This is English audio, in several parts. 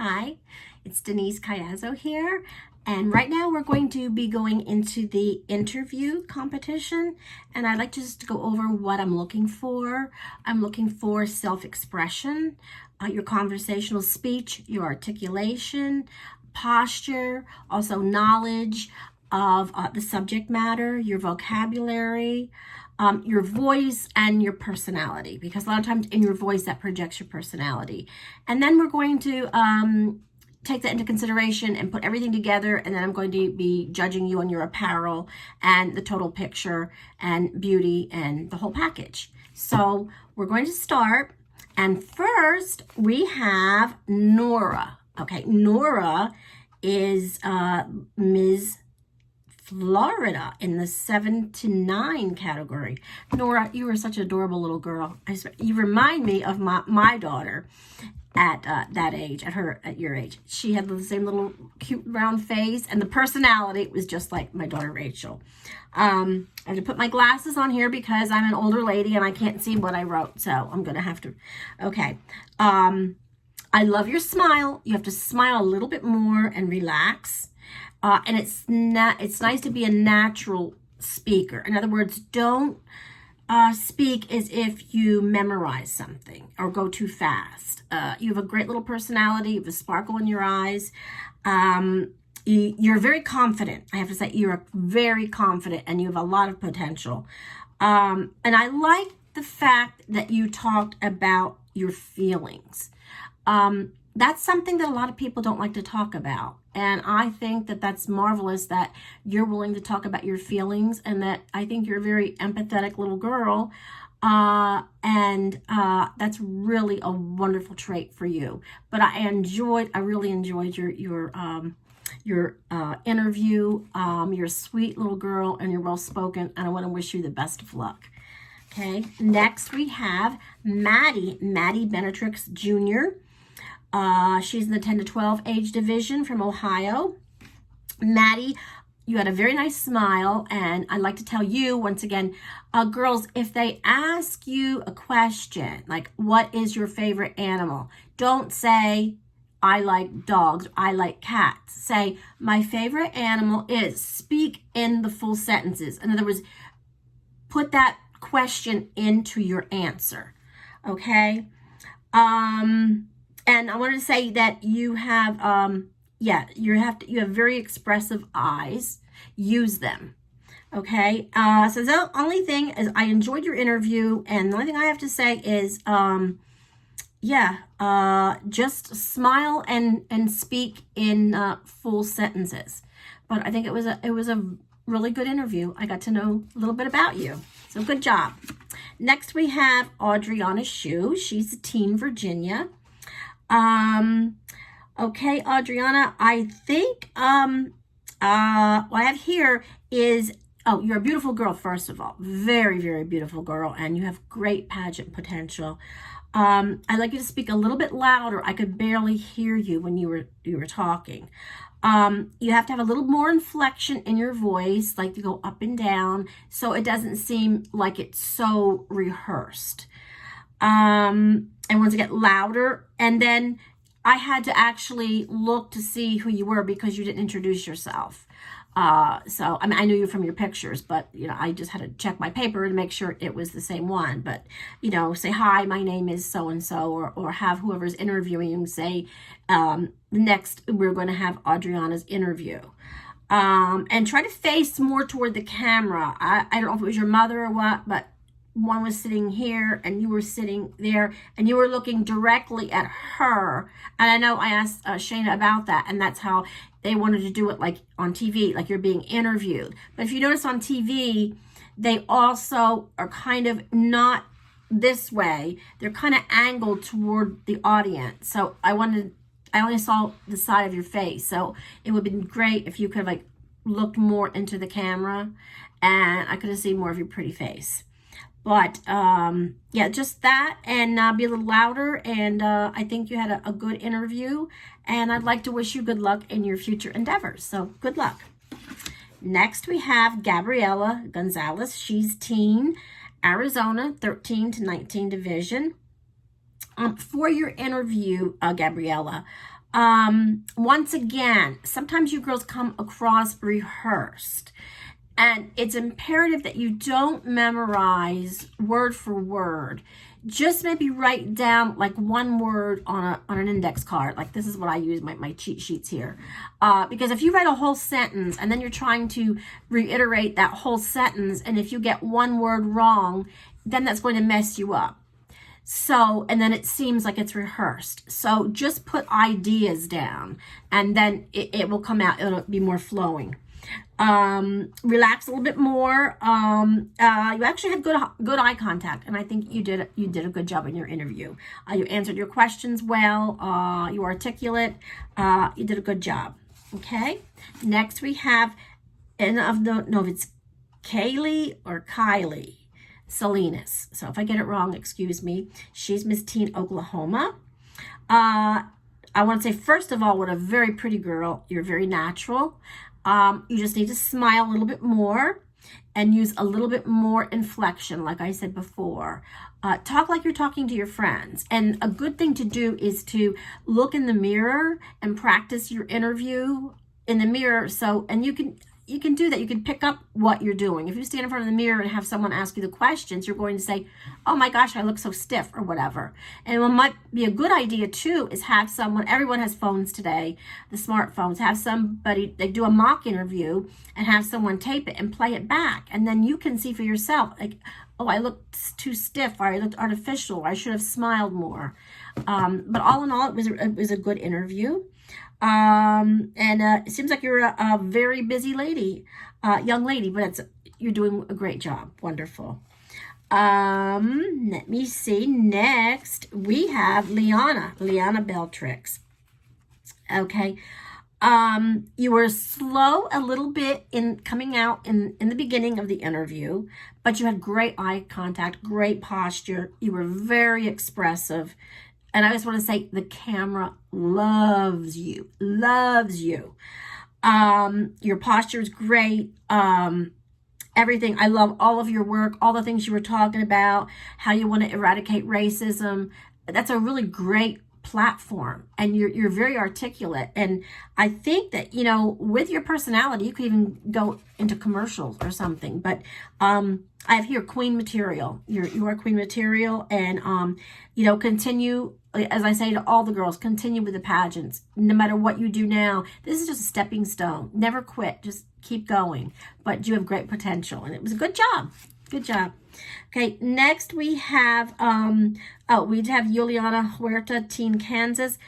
Hi, it's Denise Cayazzo here, and right now we're going to be going into the interview competition, and I'd like just to go over what I'm looking for. I'm looking for self-expression, your conversational speech, your articulation, posture, also knowledge of the subject matter, your vocabulary, your voice, and your personality, because a lot of times in your voice that projects your personality. And then we're going to take that into consideration and put everything together, and then I'm going to be judging you on your apparel and the total picture and beauty and the whole package. So we're going to start, and first we have Nora. Okay, Nora is Ms. Florida in the 7 to 9 category. Nora, you are such an adorable little girl. You remind me of my daughter at that age, at your age. She had the same little cute round face, and the personality was just like my daughter Rachel. I have to put my glasses on here because I'm an older lady and I can't see what I wrote, so I'm gonna have to. Okay. I love your smile. You have to smile a little bit more and relax. And it's nice to be a natural speaker. In other words, don't speak as if you memorize something or go too fast. You have a great little personality. You have a sparkle in your eyes. You're very confident. I have to say, you're very confident and you have a lot of potential. And I like the fact that you talked about your feelings. That's something that a lot of people don't like to talk about. And I think that that's marvelous that you're willing to talk about your feelings, and that I think you're a very empathetic little girl. And that's really a wonderful trait for you. But I really enjoyed your interview. You're a sweet little girl and you're well spoken, and I want to wish you the best of luck. Okay, next we have Maddie Benetrix Jr. She's in the 10 to 12 age division from Ohio. Maddie, you had a very nice smile, and I'd like to tell you once again, girls, if they ask you a question like, what is your favorite animal? Don't say, I like dogs, I like cats. Say, my favorite animal is. Speak in the full sentences. In other words, put that question into your answer. Okay? And I wanted to say that you have, you have very expressive eyes. Use them. Okay. So the only thing is, I enjoyed your interview, and the only thing I have to say is, just smile and speak in full sentences. But I think it was a really good interview. I got to know a little bit about you. So good job. Next we have Adriana Shue. She's a teen Virginia. Okay, Adriana, I think, what I have here is, you're a beautiful girl, first of all. Very, very beautiful girl, and you have great pageant potential. I'd like you to speak a little bit louder. I could barely hear you when you were talking. You have to have a little more inflection in your voice, like to go up and down, so it doesn't seem like it's so rehearsed. And once it get louder, and then I had to actually look to see who you were because you didn't introduce yourself. So I mean, I knew you from your pictures, but I just had to check my paper to make sure it was the same one. But say, hi, my name is so and so, or have whoever's interviewing you say, next we're going to have Adriana's interview. And try to face more toward the camera. I don't know if it was your mother or what, but one was sitting here and you were sitting there and you were looking directly at her. And I know I asked Shayna about that, and that's how they wanted to do it, like on TV, like you're being interviewed. But if you notice on TV, they also are kind of not this way. They're kind of angled toward the audience. So I only saw the side of your face. So it would have been great if you could have looked more into the camera, and I could have seen more of your pretty face. But just that, and be a little louder. And I think you had a good interview, and I'd like to wish you good luck in your future endeavors. So good luck. Next we have Gabriela Gonzalez. She's teen, Arizona, 13 to 19 division. For your interview, Gabriela, Once again, sometimes you girls come across rehearsed. And it's imperative that you don't memorize word for word. Just maybe write down like one word on an index card. Like this is what I use, my cheat sheets here. Because if you write a whole sentence and then you're trying to reiterate that whole sentence, and if you get one word wrong, then that's going to mess you up. So, and then it seems like it's rehearsed. So just put ideas down and then it will come out. It'll be more flowing. Relax a little bit more. You actually had good eye contact, and I think you did a good job in your interview. You answered your questions well. You were articulate. You did a good job. Okay. Next we have, and I don't know if it's Kaylee or Kylie Salinas. So if I get it wrong, excuse me. She's Miss Teen Oklahoma. I want to say, first of all, what a very pretty girl. You're very natural. You just need to smile a little bit more and use a little bit more inflection, like I said before. Talk like you're talking to your friends. And a good thing to do is to look in the mirror and practice your interview in the mirror. So, and you can do that. You can pick up what you're doing. If you stand in front of the mirror and have someone ask you the questions, you're going to say, oh my gosh, I look so stiff or whatever. And what might be a good idea too is have someone, everyone has phones today, the smartphones, have somebody, they do a mock interview and have someone tape it and play it back. And then you can see for yourself, like, oh, I looked too stiff, or I looked artificial, or I should have smiled more. But all in all, it was a good interview. It seems like you're a very busy lady, young lady, but you're doing a great job. Wonderful. Let me see. Next, we have Liana Beltrix. Okay. You were slow a little bit in coming out in the beginning of the interview, but you had great eye contact, great posture. You were very expressive. And I just want to say the camera loves you. Your posture is great. Everything. I love all of your work, all the things you were talking about, how you want to eradicate racism. That's a really great platform, and you're very articulate. And I think that, with your personality, you could even go into commercials or something. But I have here queen material. You are queen material, and continue. As I say to all the girls, continue with the pageants. No matter what you do now, this is just a stepping stone. Never quit. Just keep going. But you have great potential, and it was a good job. Good job. Okay, next we have Juliana Huerta, Teen Kansas.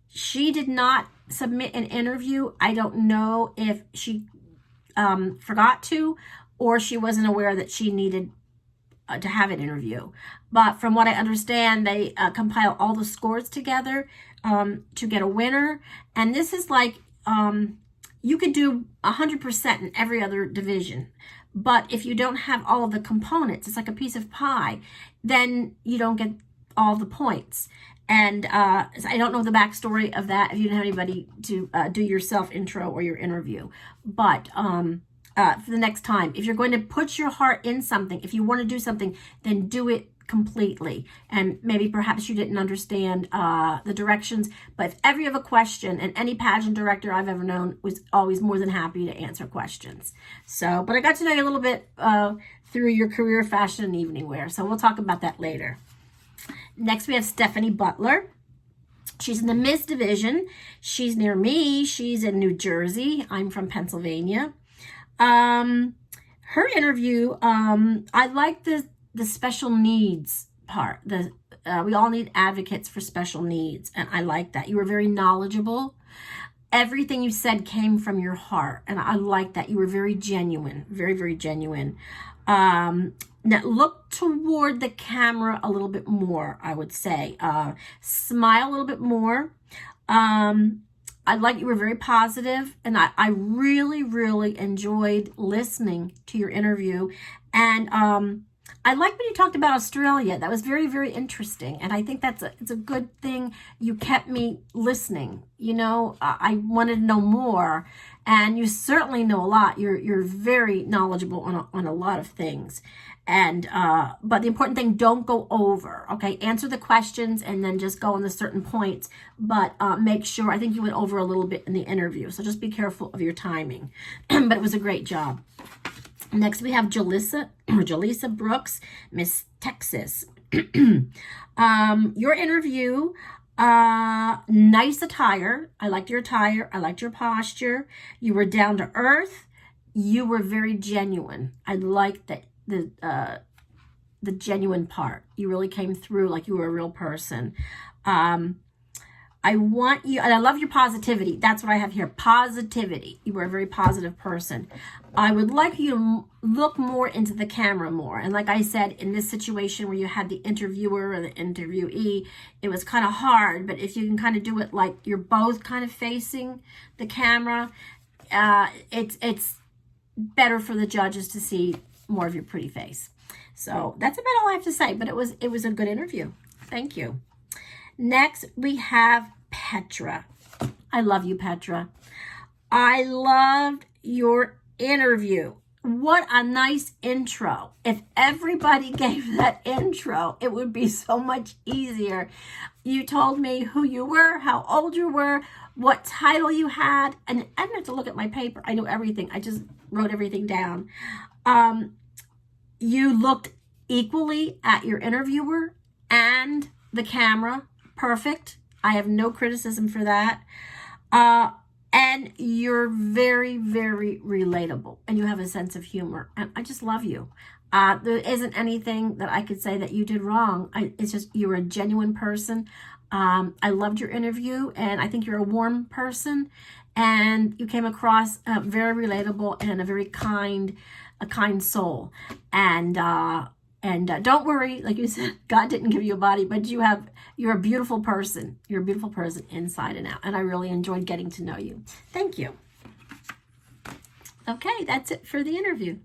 She did not submit an interview. I don't know if she forgot to, or she wasn't aware that she needed to have an interview. But from what I understand, they compile all the scores together to get a winner. And this is like, you could do 100% in every other division. But if you don't have all of the components, it's like a piece of pie, then you don't get all the points. And I don't know the backstory of that, if you don't have anybody to do your self-intro or your interview. But for the next time, if you're going to put your heart in something, if you want to do something, then do it completely. And maybe perhaps you didn't understand the directions, but if ever you have a question, and any pageant director I've ever known was always more than happy to answer questions. So, but I got to know you a little bit through your career, fashion, and evening wear. So we'll talk about that later. Next, we have Stephanie Butler. She's in the Miss Division. She's near me. She's in New Jersey. I'm from Pennsylvania. Her interview, I like the special needs part. We all need advocates for special needs, and I like that. You were very knowledgeable. Everything you said came from your heart, and I like that. You were very genuine, very, very genuine. Now look toward the camera a little bit more, I would say. Smile a little bit more. I like you were very positive, and I really, really enjoyed listening to your interview. And I like when you talked about Australia. That was very, very interesting. And I think it's a good thing you kept me listening. You know, I wanted to know more. And you certainly know a lot. You're very knowledgeable on a lot of things. And but the important thing, don't go over. Okay, answer the questions and then just go on the certain points. But make sure, I think you went over a little bit in the interview. So just be careful of your timing. But it was a great job. Next, we have Jaleesa Brooks, Miss Texas. Your interview, nice attire. I liked your attire. I liked your posture. You were down to earth. You were very genuine. I liked the genuine part. You really came through like you were a real person. I want you, and I love your positivity. That's what I have here. Positivity. You were a very positive person. I would like you to look more into the camera more. And like I said, in this situation where you had the interviewer or the interviewee, it was kind of hard. But if you can kind of do it like you're both kind of facing the camera, it's better for the judges to see more of your pretty face. So that's about all I have to say. But it was a good interview. Thank you. Next, we have Petra. I love you, Petra. I loved your interview. What a nice intro. If everybody gave that intro, it would be so much easier. You told me who you were, how old you were, what title you had, and I didn't have to look at my paper. I knew everything. I just wrote everything down. You looked equally at your interviewer and the camera. Perfect. I have no criticism for that. And you're very, very relatable. And you have a sense of humor. And I just love you. There isn't anything that I could say that you did wrong. It's just you're a genuine person. I loved your interview. And I think you're a warm person. And you came across very relatable and a kind soul. And don't worry, like you said, God didn't give you a body, but you're a beautiful person. You're a beautiful person inside and out. And I really enjoyed getting to know you. Thank you. Okay, that's it for the interview.